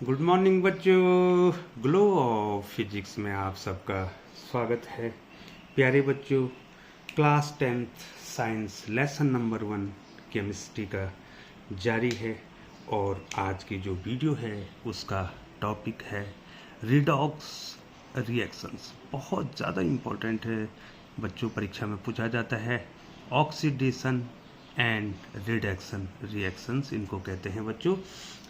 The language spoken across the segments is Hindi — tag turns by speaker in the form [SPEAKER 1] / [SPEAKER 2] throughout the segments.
[SPEAKER 1] गुड मॉर्निंग बच्चों। ग्लो ऑफ फिजिक्स में आप सबका स्वागत है। प्यारे बच्चों, class 10th science lesson number 1 chemistry का जारी है और आज की जो वीडियो है उसका टॉपिक है रिडॉक्स रिएक्शंस। बहुत ज़्यादा इम्पोर्टेंट है बच्चों, परीक्षा में पूछा जाता है। ऑक्सीडेशन एंड रिडक्शन रिएक्शंस इनको कहते हैं बच्चों।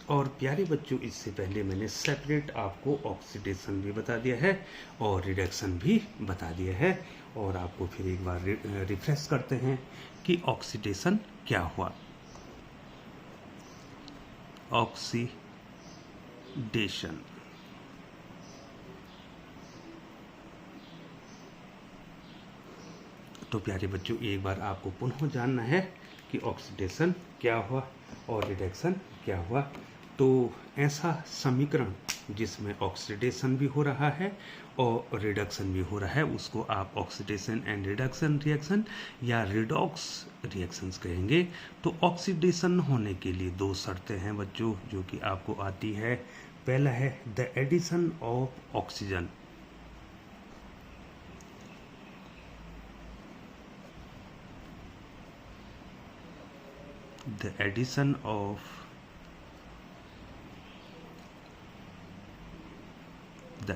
[SPEAKER 1] और प्यारे बच्चों, इससे पहले मैंने सेपरेट आपको ऑक्सीडेशन भी बता दिया है और रिडक्शन भी बता दिया है, और आपको फिर एक बार रिफ्रेश करते हैं कि ऑक्सीडेशन क्या हुआ। ऑक्सीडेशन तो प्यारे बच्चों, एक बार आपको पुनः जानना है कि ऑक्सीडेशन क्या हुआ और रिडक्शन क्या हुआ। तो ऐसा समीकरण जिसमें ऑक्सीडेशन भी हो रहा है और रिडक्शन भी हो रहा है उसको आप ऑक्सीडेशन एंड रिडक्शन रिएक्शन या रिडॉक्स रिएक्शंस कहेंगे। तो ऑक्सीडेशन होने के लिए दो शर्तें हैं बच्चों जो कि आपको आती है। पहला है the addition of oxygen. The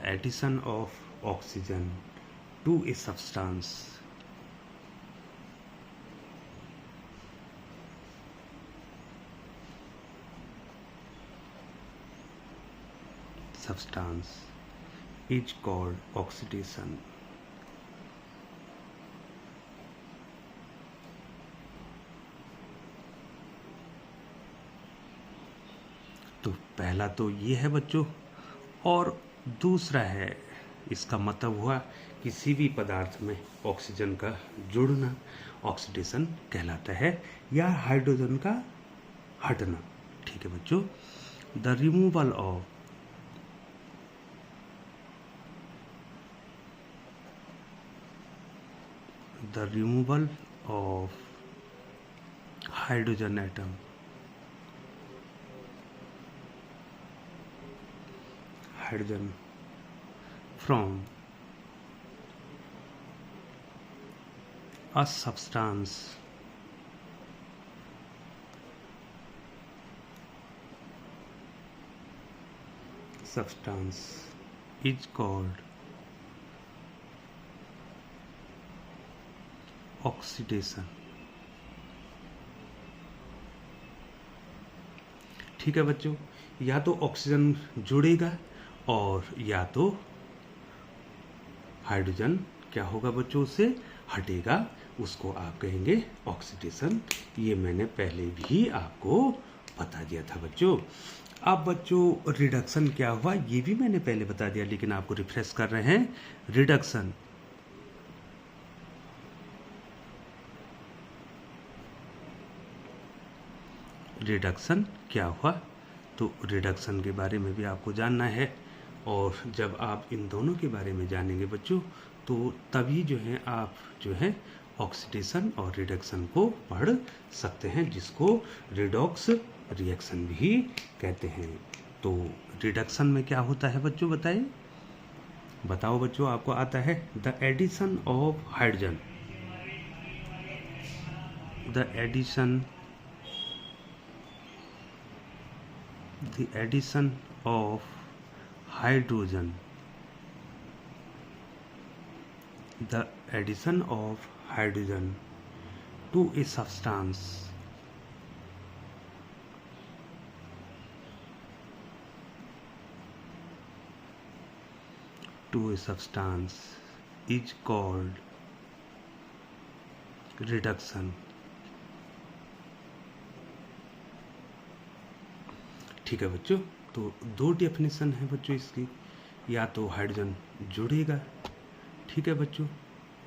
[SPEAKER 1] addition of oxygen to a substance is called oxidation. तो पहला तो ये है बच्चों, और दूसरा है, इसका मतलब हुआ किसी भी पदार्थ में ऑक्सीजन का जुड़ना ऑक्सीडेशन कहलाता है, या हाइड्रोजन का हटना। ठीक है बच्चों। The removal of hydrogen atom from a substance is called oxidation. ठीक है बच्चों, या तो ऑक्सीजन जुड़ेगा और या तो हाइड्रोजन क्या होगा बच्चों, उससे हटेगा, उसको आप कहेंगे ऑक्सीडेशन। ये मैंने पहले भी आपको बता दिया था बच्चों। अब बच्चों रिडक्शन क्या हुआ ये भी मैंने पहले बता दिया, लेकिन आपको रिफ्रेश कर रहे हैं। रिडक्शन क्या हुआ, तो रिडक्शन के बारे में भी आपको जानना है। और जब आप इन दोनों के बारे में जानेंगे बच्चों, तो तभी जो है आप जो है ऑक्सीडेशन और रिडक्शन को पढ़ सकते हैं, जिसको रिडॉक्स रिएक्शन भी कहते हैं। तो रिडक्शन में क्या होता है बच्चों, बताओ बच्चों, आपको आता है। The addition of hydrogen, the addition of hydrogen to a substance is called reduction. ठीक है बच्चों, तो दो डेफिनेशन है बच्चों इसकी। या तो हाइड्रोजन जुड़ेगा, ठीक है बच्चों,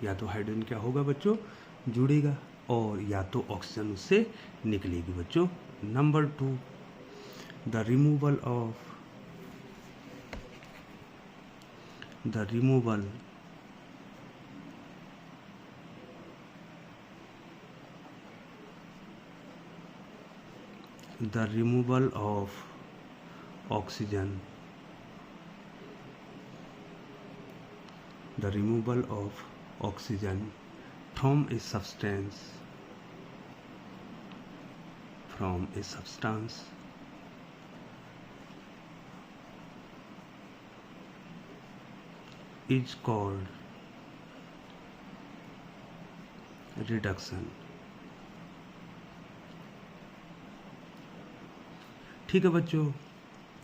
[SPEAKER 1] या तो हाइड्रोजन क्या होगा बच्चों, जुड़ेगा, और या तो ऑक्सीजन उससे निकलेगी बच्चों। Number 2, the removal of the removal of oxygen, the removal of oxygen from a substance is called reduction। ठीक है बच्चों,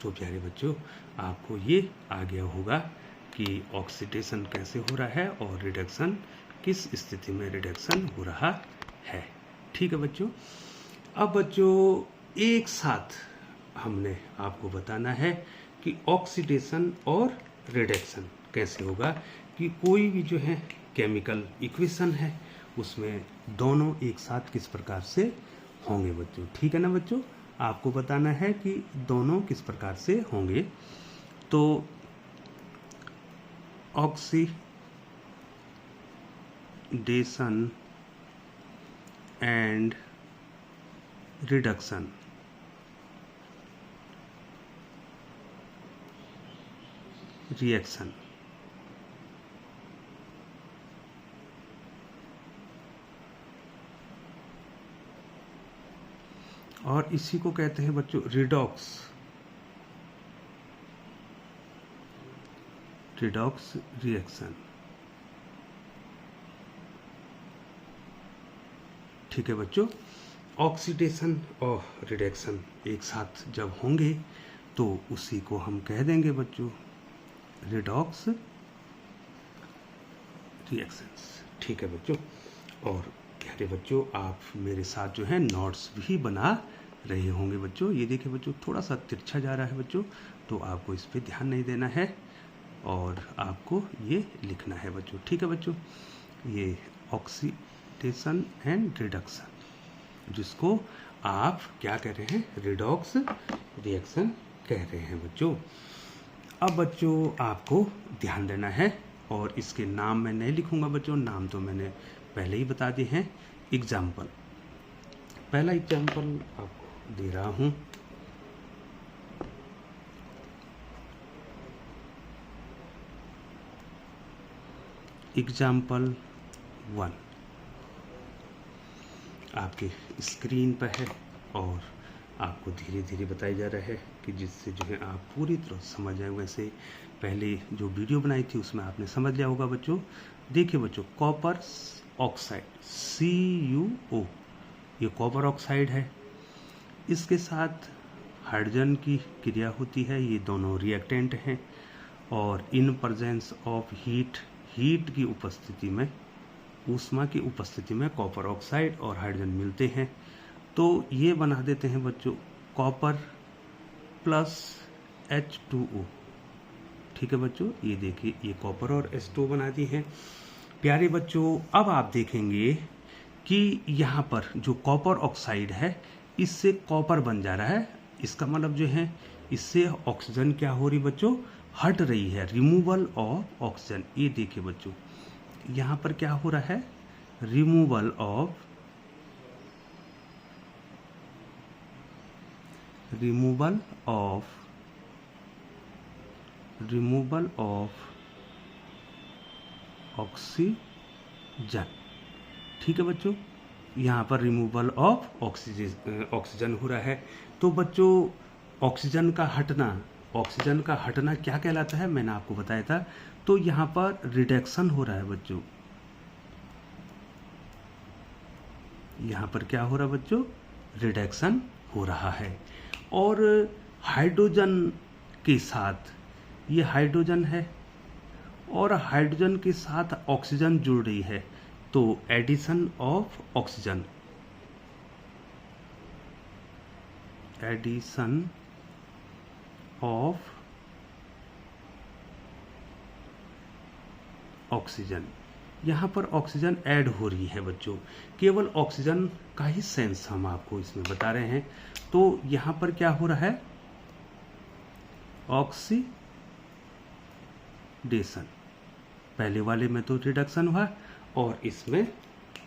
[SPEAKER 1] तो प्यारे बच्चों आपको ये आ गया होगा कि ऑक्सीडेशन कैसे हो रहा है और रिडक्शन किस स्थिति में रिडक्शन हो रहा है। ठीक है बच्चों, अब बच्चों एक साथ हमने आपको बताना है कि ऑक्सीडेशन और रिडक्शन कैसे होगा, कि कोई भी जो है केमिकल इक्वेशन है उसमें दोनों एक साथ किस प्रकार से होंगे बच्चों। ठीक है ना बच्चों, आपको बताना है कि दोनों किस प्रकार से होंगे। तो ऑक्सीडेशन एंड रिडक्शन रिएक्शन और इसी को कहते हैं बच्चों रिडॉक्स रिएक्शन। ठीक है बच्चों, ऑक्सीडेशन और रिडक्शन एक साथ जब होंगे तो उसी को हम कह देंगे बच्चों रिडॉक्स रिएक्शंस। ठीक है बच्चों, और प्यारे बच्चों आप मेरे साथ जो है नोट्स भी बना रहे होंगे बच्चों। ये देखिए बच्चों थोड़ा सा तिरछा जा रहा है बच्चों, तो आपको इस पे ध्यान नहीं देना है और आपको ये लिखना है बच्चों। ठीक है बच्चों, ये ऑक्सीडेशन एंड रिडक्शन जिसको आप क्या कह रहे हैं, रिडॉक्स रिएक्शन कह रहे हैं बच्चों। अब बच्चों आपको ध्यान देना है और इसके नाम मैं नहीं लिखूंगा बच्चों, नाम तो मैंने पहले ही बता दिए हैं। एग्जाम्पल, पहला एग्जाम्पल आपको दे रहा हूं। एग्जाम्पल 1 आपके स्क्रीन पर है और आपको धीरे धीरे बताया जा रहा है कि जिससे जो है आप पूरी तरह समझ जाए। वैसे पहले जो वीडियो बनाई थी उसमें आपने समझ लिया होगा बच्चों। देखिए बच्चों, कॉपर ऑक्साइड CuO, ये कॉपर ऑक्साइड है, इसके साथ हाइड्रोजन की क्रिया होती है। ये दोनों रिएक्टेंट हैं और इन प्रेजेंस ऑफ हीट की उपस्थिति में, ऊष्मा की उपस्थिति में कॉपर ऑक्साइड और हाइड्रोजन मिलते हैं। तो ये बना देते हैं बच्चों कॉपर प्लस H2O। ठीक है बच्चों, ये देखिए ये कॉपर और H2O बना दी है। प्यारे बच्चों अब आप देखेंगे कि यहाँ पर जो कॉपर ऑक्साइड है इससे कॉपर बन जा रहा है। इसका मतलब जो है इससे ऑक्सीजन क्या हो रही बच्चों, हट रही है, रिमूवल ऑफ ऑक्सीजन। ये देखिए बच्चों यहाँ पर क्या हो रहा है, रिमूवल ऑफ ऑक्सीजन। ठीक है बच्चों, यहाँ पर रिमूवल ऑफ ऑक्सीजन हो रहा है। तो बच्चों ऑक्सीजन का हटना क्या कहलाता है, मैंने आपको बताया था। तो यहाँ पर रिडक्शन हो रहा है बच्चों, यहाँ पर क्या हो रहा है बच्चों, रिडक्शन हो रहा है। और हाइड्रोजन के साथ, ये हाइड्रोजन है और हाइड्रोजन के साथ ऑक्सीजन जुड़ रही है, तो addition of oxygen, addition of oxygen, यहाँ पर ऑक्सीजन ऐड हो रही है बच्चों। केवल ऑक्सीजन का ही सेंस हम आपको इसमें बता रहे हैं। तो यहाँ पर क्या हो रहा है, ऑक्सीडेशन। पहले वाले में तो रिडक्शन हुआ और इसमें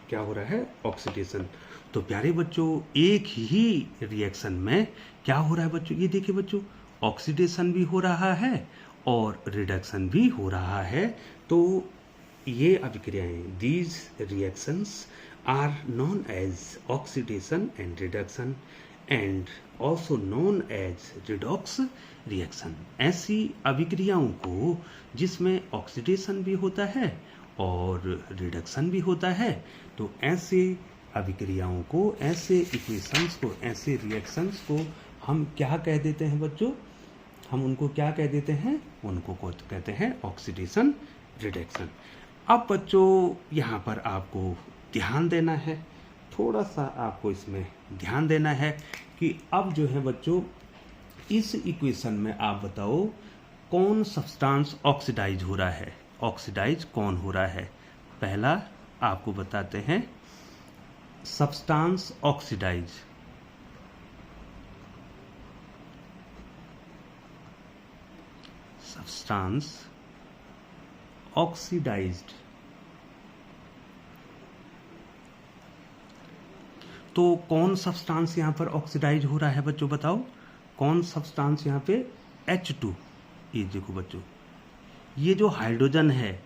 [SPEAKER 1] क्या हो रहा है, ऑक्सीडेशन। तो प्यारे बच्चों एक ही रिएक्शन में क्या हो रहा है बच्चों, ये देखिए बच्चों ऑक्सीडेशन भी हो रहा है और रिडक्शन भी हो रहा है। तो ये अभिक्रियाएं, these reactions are known as oxidation and reduction and also known as redox reaction. ऐसी अभिक्रियाओं को जिसमें ऑक्सीडेशन भी होता है और रिडक्शन भी होता है, तो ऐसे अभिक्रियाओं को, ऐसे इक्वेशंस को, ऐसे रिएक्शंस को हम क्या कह देते हैं बच्चों? हम उनको क्या कह देते हैं? उनको कहते हैं ऑक्सीडेशन रिडक्शन। अब बच्चों यहाँ पर आपको ध्यान देना है, थोड़ा सा आपको इसमें ध्यान देना है कि अब जो है बच्चों इस इक्वेशन में आप बताओ कौन सब्सटेंस ऑक्सीडाइज हो रहा है, ऑक्सीडाइज कौन हो रहा है। पहला आपको बताते हैं सब्सटेंस ऑक्सीडाइज, सब्सटेंस ऑक्सीडाइज्ड। तो कौन सब्सटेंस यहां पर ऑक्सीडाइज हो रहा है बच्चों? बताओ कौन सब्सटेंस यहां पे? H2। ये देखो बच्चों, ये जो हाइड्रोजन है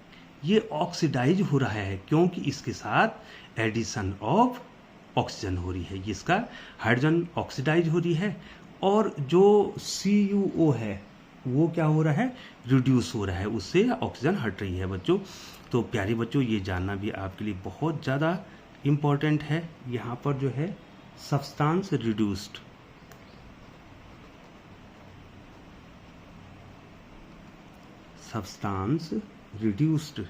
[SPEAKER 1] ये ऑक्सीडाइज हो रहा है क्योंकि इसके साथ एडिशन ऑफ ऑक्सीजन हो रही है। इसका हाइड्रोजन ऑक्सीडाइज हो रही है और जो CuO है वो क्या हो रहा है? रिड्यूस हो रहा है, उससे ऑक्सीजन हट रही है बच्चों। तो प्यारे बच्चों ये जानना भी आपके लिए बहुत ज़्यादा इम्पॉर्टेंट है। यहाँ पर जो है सब्सटेंस रिड्यूस्ड, सब्सटेंस रिड्यूस्ड।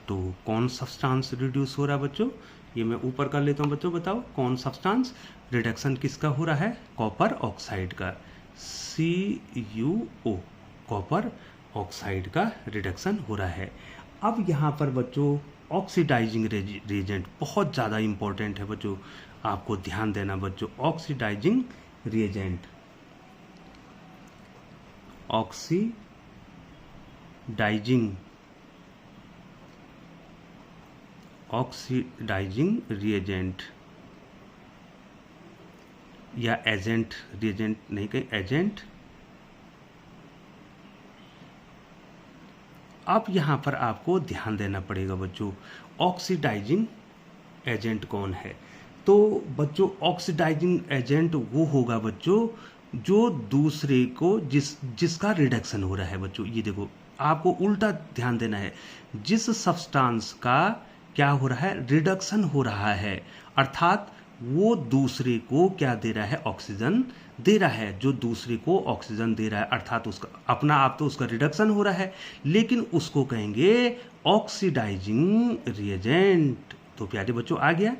[SPEAKER 1] तो कौन सब्सटेंस रिड्यूस हो रहा है बच्चों? ये मैं ऊपर कर लेता हूं बच्चों। बताओ कौन सब्सटेंस? रिडक्शन किसका हो रहा है? कॉपर ऑक्साइड का, CuO, कॉपर ऑक्साइड का रिडक्शन हो रहा है। अब यहाँ पर बच्चों ऑक्सीडाइजिंग रिएजेंट बहुत ज़्यादा इंपॉर्टेंट है बच्चों, आपको ध्यान देना बच्चों। ऑक्सीडाइजिंग रिएजेंट, ऑक्सीडाइजिंग रिएजेंट या एजेंट, रिएजेंट नहीं कहें, एजेंट। अब यहां पर आपको ध्यान देना पड़ेगा बच्चों, ऑक्सीडाइजिंग एजेंट कौन है? तो बच्चों ऑक्सीडाइजिंग एजेंट वो होगा बच्चों जो दूसरे को जिसका रिडक्शन हो रहा है बच्चों। ये देखो आपको उल्टा ध्यान देना है, जिस सब्सटेंस का क्या हो रहा है? रिडक्शन हो रहा है, अर्थात वो दूसरे को क्या दे रहा है? ऑक्सीजन दे रहा है। जो दूसरे को ऑक्सीजन दे रहा है अर्थात उसका अपना आप तो उसका रिडक्शन हो रहा है, लेकिन उसको कहेंगे ऑक्सीडाइजिंग रिएजेंट। तो प्यारे बच्चों आ गया,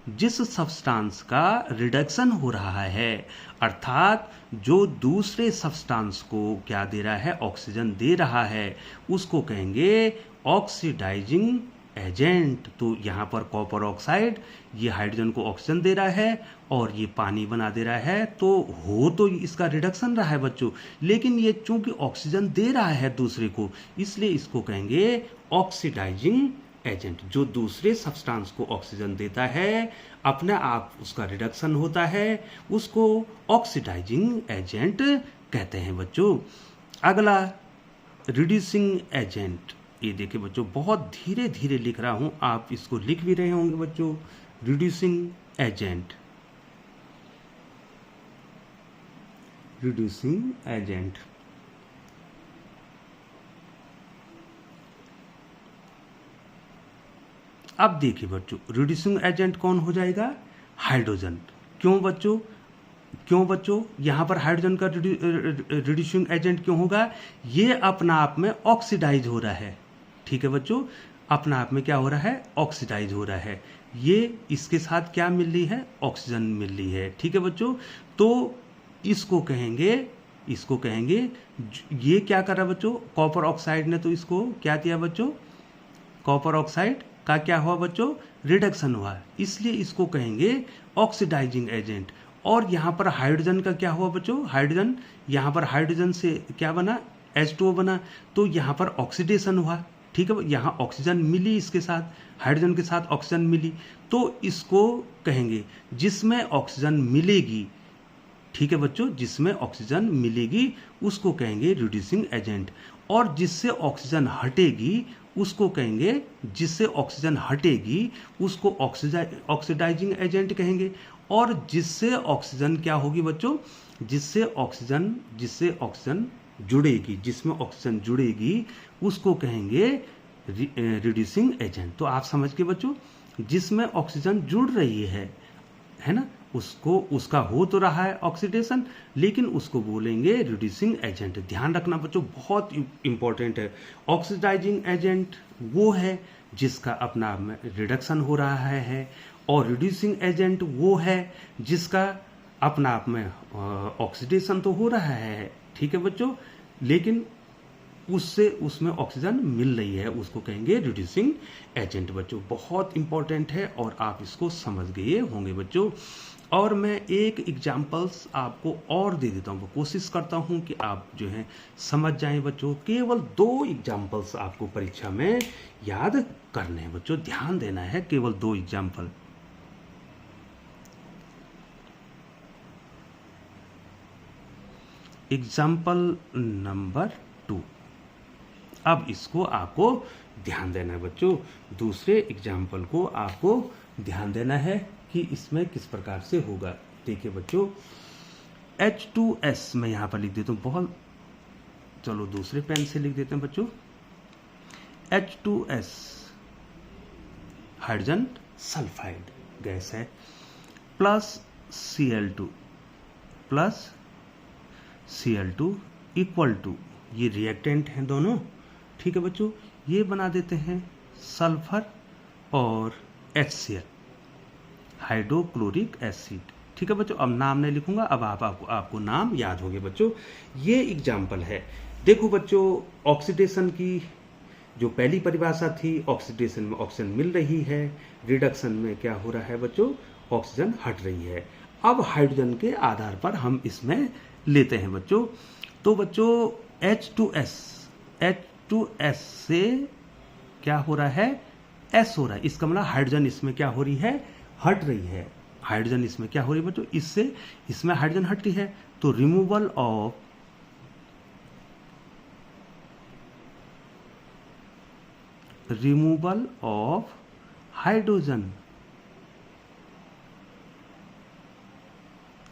[SPEAKER 1] जिस सब्सटेंस का रिडक्शन हो रहा है अर्थात जो दूसरे सब्सटेंस को क्या दे रहा है? ऑक्सीजन दे रहा है, उसको कहेंगे ऑक्सीडाइजिंग एजेंट। तो यहाँ पर कॉपर ऑक्साइड ये हाइड्रोजन को ऑक्सीजन दे रहा है और ये पानी बना दे रहा है, तो हो तो इसका रिडक्शन रहा है बच्चों, लेकिन ये चूंकि ऑक्सीजन दे रहा है दूसरे को, इसलिए इसको कहेंगे ऑक्सीडाइजिंग एजेंट। जो दूसरे सब्सटेंस को ऑक्सीजन देता है, अपने आप उसका रिडक्शन होता है, उसको ऑक्सीडाइजिंग एजेंट कहते हैं बच्चों। अगला रिड्यूसिंग एजेंट, ये देखिए बच्चों बहुत धीरे धीरे लिख रहा हूं, आप इसको लिख भी रहे होंगे बच्चों। Reducing agent, reducing agent. अब देखिए बच्चों रिड्यूसिंग एजेंट कौन हो जाएगा? हाइड्रोजन। क्यों बच्चों? क्यों बच्चों यहां पर हाइड्रोजन का रिड्यूसिंग एजेंट क्यों होगा? ये अपना आप में ऑक्सीडाइज हो रहा है, ठीक है बच्चों, अपना आप में क्या हो रहा है? ऑक्सीडाइज हो रहा है। ये इसके साथ क्या मिल रही है? ऑक्सीजन मिल रही है, ठीक है बच्चों। तो इसको कहेंगे ये क्या कर रहा है बच्चों? कॉपर ऑक्साइड ने तो इसको क्या दिया बच्चों? कॉपर ऑक्साइड का क्या हुआ बच्चों? रिडक्शन हुआ, इसलिए इसको कहेंगे ऑक्सीडाइजिंग एजेंट। और यहाँ पर हाइड्रोजन का क्या हुआ बच्चों? हाइड्रोजन, यहाँ पर हाइड्रोजन से क्या बना? H2O बना, तो यहाँ पर ऑक्सीडेशन हुआ, ठीक है, यहाँ ऑक्सीजन मिली, इसके साथ हाइड्रोजन के साथ ऑक्सीजन मिली, तो इसको कहेंगे जिसमें ऑक्सीजन मिलेगी, ठीक है बच्चों, जिसमें ऑक्सीजन मिलेगी उसको कहेंगे रिड्यूसिंग एजेंट, और जिससे ऑक्सीजन हटेगी उसको कहेंगे, जिससे ऑक्सीजन हटेगी उसको ऑक्सीडाइजिंग एजेंट कहेंगे, और जिससे ऑक्सीजन क्या होगी बच्चों, जिससे ऑक्सीजन जुड़ेगी, जिसमें ऑक्सीजन जुड़ेगी उसको कहेंगे रिड्यूसिंग एजेंट। तो आप समझ के बच्चों, जिसमें ऑक्सीजन जुड़ रही है ना, उसका हो तो रहा है ऑक्सीडेशन, लेकिन उसको बोलेंगे रिड्यूसिंग एजेंट। ध्यान रखना बच्चों, बहुत इंपॉर्टेंट है। ऑक्सीडाइजिंग एजेंट वो है जिसका अपना आप में रिडक्शन हो रहा है, और रिड्यूसिंग एजेंट वो है जिसका अपना आप में ऑक्सीडेशन तो हो रहा है, ठीक है बच्चों, लेकिन उसमें ऑक्सीजन मिल रही है, उसको कहेंगे रिड्यूसिंग एजेंट। बच्चों बहुत इंपॉर्टेंट है और आप इसको समझ गए होंगे बच्चों। और मैं एक एग्जाम्पल्स आपको और दे देता हूँ, कोशिश करता हूँ कि आप जो है समझ जाएं बच्चों। केवल 2 एग्जाम्पल्स आपको परीक्षा में याद करने हैं बच्चों, ध्यान देना है, केवल 2 एग्जाम्पल। एग्जाम्पल नंबर 2, अब इसको आपको ध्यान देना है बच्चों। दूसरे एग्जाम्पल को आपको ध्यान देना है कि इसमें किस प्रकार से होगा। देखिए बच्चों, H2S मैं यहां पर लिख देता हूं, बहुत, चलो दूसरे पेन से लिख देते हैं बच्चों। H2S हाइड्रोजन सल्फाइड गैस है, प्लस Cl2 इक्वल टू, ये रिएक्टेंट हैं दोनों, ठीक है बच्चों, ये बना देते हैं सल्फर और HCl, हाइड्रोक्लोरिक एसिड, ठीक है बच्चों। अब नाम नहीं लिखूंगा, अब आपको नाम याद होंगे बच्चों। ये एग्जाम्पल है। देखो बच्चों, ऑक्सीडेशन की जो पहली परिभाषा थी, ऑक्सीडेशन में ऑक्सीजन मिल रही है, रिडक्शन में क्या हो रहा है बच्चों, ऑक्सीजन हट रही है। अब हाइड्रोजन के आधार पर हम इसमें लेते हैं बच्चों। तो बच्चों H2S से क्या हो रहा है, S हो रहा है, इसका मतलब हाइड्रोजन इसमें क्या हो रही है, हट रही है। हाइड्रोजन इसमें क्या हो रही है बच्चों, इसमें हाइड्रोजन हट रही है, तो रिमूवल ऑफ हाइड्रोजन,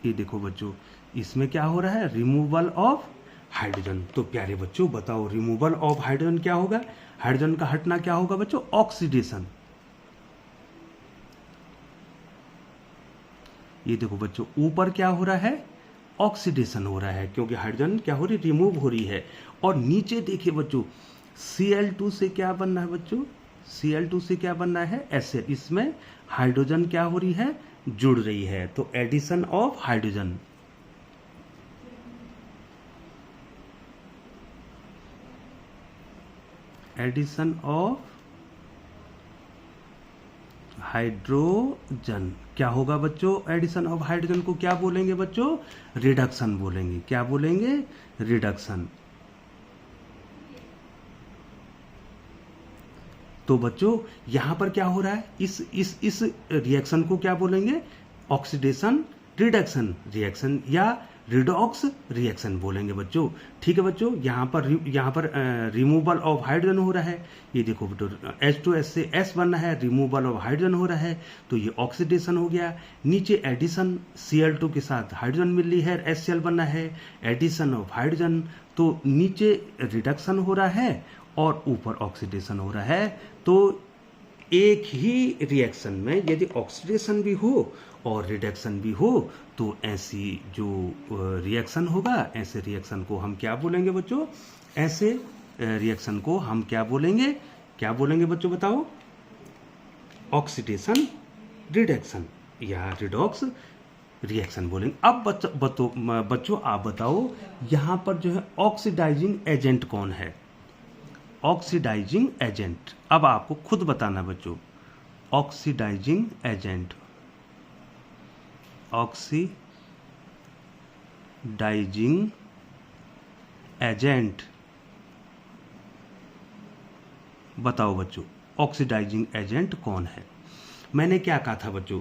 [SPEAKER 1] ये देखो बच्चों, इसमें क्या हो रहा है, रिमूवल ऑफ हाइड्रोजन। तो प्यारे बच्चों बताओ, रिमूवल ऑफ हाइड्रोजन क्या होगा, हाइड्रोजन का हटना क्या होगा बच्चों, ऑक्सीडेशन। ये देखो बच्चों, ऊपर क्या हो रहा है, ऑक्सीडेशन हो रहा है, क्योंकि हाइड्रोजन क्या हो रही है, रिमूव हो रही है। और नीचे देखिए बच्चों, Cl2 से क्या बनना है बच्चों, Cl2 से क्या बनना है, HCl, इसमें हाइड्रोजन क्या हो रही है, जुड़ रही है, तो addition of hydrogen. Addition of hydrogen क्या होगा बच्चों, एडिशन ऑफ हाइड्रोजन को क्या बोलेंगे बच्चों, रिडक्शन बोलेंगे। क्या बोलेंगे, रिडक्शन। तो बच्चों यहां पर क्या हो रहा है, इस रिएक्शन को क्या बोलेंगे, ऑक्सीडेशन रिडक्शन रिएक्शन या रिडॉक्स रिएक्शन बोलेंगे बच्चों, ठीक है बच्चों। यहाँ पर रिमूवल ऑफ हाइड्रोजन हो रहा है, ये देखो बच्चों, H2S से S बनना है, रिमूवल ऑफ हाइड्रोजन हो रहा है, तो ये ऑक्सीडेशन हो गया। नीचे एडिशन, Cl2 के साथ हाइड्रोजन मिल रही है, HCl बनना है, एडिशन ऑफ हाइड्रोजन, तो नीचे रिडक्शन हो रहा है और ऊपर ऑक्सीडेशन हो रहा है। तो एक ही रिएक्शन में यदि ऑक्सीडेशन भी हो और रिडक्शन भी हो, तो ऐसी जो रिएक्शन होगा, ऐसे रिएक्शन को हम क्या बोलेंगे बच्चों, ऐसे रिएक्शन को हम क्या बोलेंगे बच्चों बताओ, ऑक्सीडेशन रिडक्शन या रिडॉक्स रिएक्शन बोलेंगे। अब बच्चों आप बताओ, यहां पर जो है ऑक्सीडाइजिंग एजेंट कौन है, ऑक्सीडाइजिंग एजेंट। अब आपको खुद बताना बच्चों, ऑक्सीडाइजिंग एजेंट, ऑक्सीडाइजिंग एजेंट बताओ बच्चों ऑक्सीडाइजिंग एजेंट कौन है। मैंने क्या कहा था बच्चों,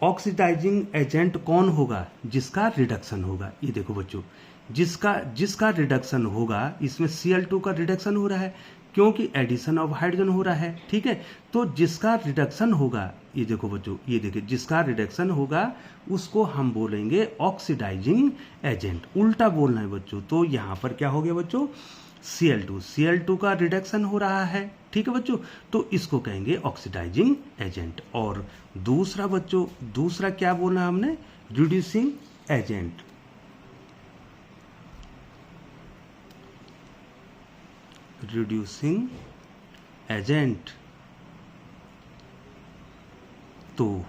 [SPEAKER 1] ऑक्सीडाइजिंग एजेंट कौन होगा, जिसका रिडक्शन होगा। ये देखो बच्चों, जिसका रिडक्शन होगा, इसमें Cl2 का रिडक्शन हो रहा है क्योंकि एडिशन ऑफ हाइड्रोजन हो रहा है, ठीक है। तो जिसका रिडक्शन होगा, ये देखो बच्चों, ये देखिए, जिसका रिडक्शन होगा उसको हम बोलेंगे ऑक्सीडाइजिंग एजेंट। उल्टा बोलना है बच्चों, तो यहां पर क्या हो गया बच्चों, Cl2 का रिडक्शन हो रहा है, ठीक है बच्चों, तो इसको कहेंगे ऑक्सीडाइजिंग एजेंट। और दूसरा बच्चों, दूसरा क्या बोलना हमने, रिड्यूसिंग एजेंट। रिड्यूसिंग एजेंट, तो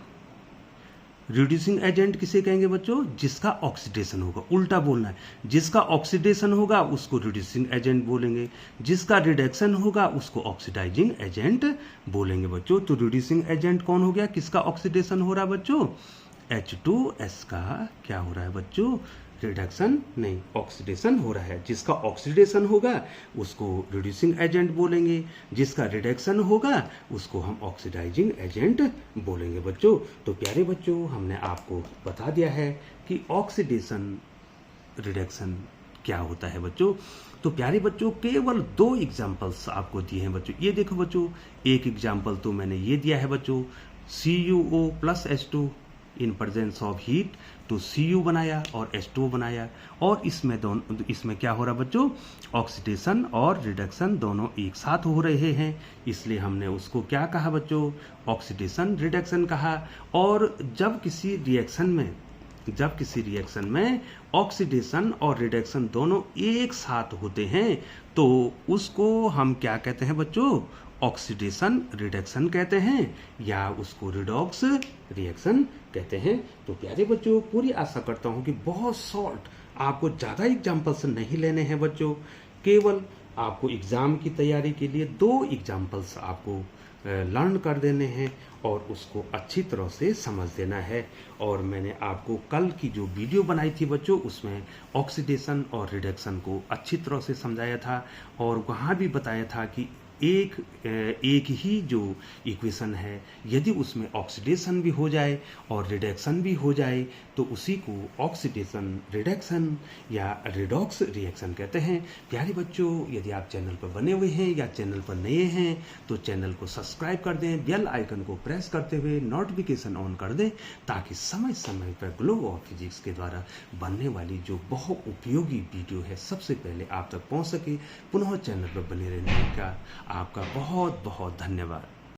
[SPEAKER 1] रिड्यूसिंग एजेंट किसे कहेंगे बच्चों, जिसका ऑक्सीडेशन होगा। उल्टा बोलना है, जिसका ऑक्सीडेशन होगा उसको रिड्यूसिंग एजेंट बोलेंगे, जिसका रिडक्शन होगा उसको ऑक्सीडाइजिंग एजेंट बोलेंगे बच्चों। तो रिड्यूसिंग एजेंट कौन हो गया, किसका ऑक्सीडेशन हो रहा है बच्चों, H2S का क्या हो रहा है बच्चों, रिडक्शन नहीं, ऑक्सीडेशन हो रहा है। जिसका ऑक्सीडेशन होगा उसको रिड्यूसिंग एजेंट बोलेंगे, जिसका रिडक्शन होगा उसको हम ऑक्सीडाइजिंग एजेंट बोलेंगे बच्चों। तो प्यारे बच्चों, हमने आपको बता दिया है कि ऑक्सीडेशन रिडक्शन क्या होता है बच्चों। तो प्यारे बच्चों, केवल 2 एग्जाम्पल्स आपको दिए हैं बच्चों। ये देखो बच्चों, एक एग्जाम्पल तो मैंने ये दिया है बच्चों, CuO plus H2 in presence of heat, तो Cu बनाया और H2O बनाया, और इसमें क्या हो रहा है बच्चों, ऑक्सीडेशन और रिडक्शन दोनों एक साथ हो रहे हैं, इसलिए हमने उसको क्या कहा बच्चों, ऑक्सीडेशन रिडक्शन कहा। और जब किसी रिएक्शन में ऑक्सीडेशन और रिडक्शन दोनों एक साथ होते हैं तो उसको हम क्या कहते हैं बच्चों, ऑक्सीडेशन रिडक्शन कहते हैं, या उसको रिडॉक्स रिएक्शन कहते हैं। तो प्यारे बच्चों, पूरी आशा करता हूं कि बहुत शॉर्ट, आपको ज़्यादा एग्जाम्पल्स नहीं लेने हैं बच्चों, केवल आपको एग्ज़ाम की तैयारी के लिए 2 एग्जाम्पल्स आपको लर्न कर देने हैं और उसको अच्छी तरह से समझ देना है। और मैंने आपको कल की जो वीडियो बनाई थी बच्चों, उसमें ऑक्सीडेशन और रिडक्शन को अच्छी तरह से समझाया था, और वहाँ भी बताया था कि एक ही जो इक्वेशन है, यदि उसमें ऑक्सीडेशन भी हो जाए और रिडक्शन भी हो जाए तो उसी को ऑक्सीडेशन रिडक्शन या रिडॉक्स रिएक्शन कहते हैं। प्यारे बच्चों, यदि आप चैनल पर बने हुए हैं या चैनल पर नए हैं तो चैनल को सब्सक्राइब कर दें, बेल आइकन को प्रेस करते हुए नोटिफिकेशन ऑन कर दें, ताकि समय समय पर ग्लो ऑफ फिजिक्स के द्वारा बनने वाली जो बहुत उपयोगी वीडियो है सबसे पहले आप तक पहुंच सके। पुनः चैनल पर बने रहने का आपका बहुत बहुत धन्यवाद।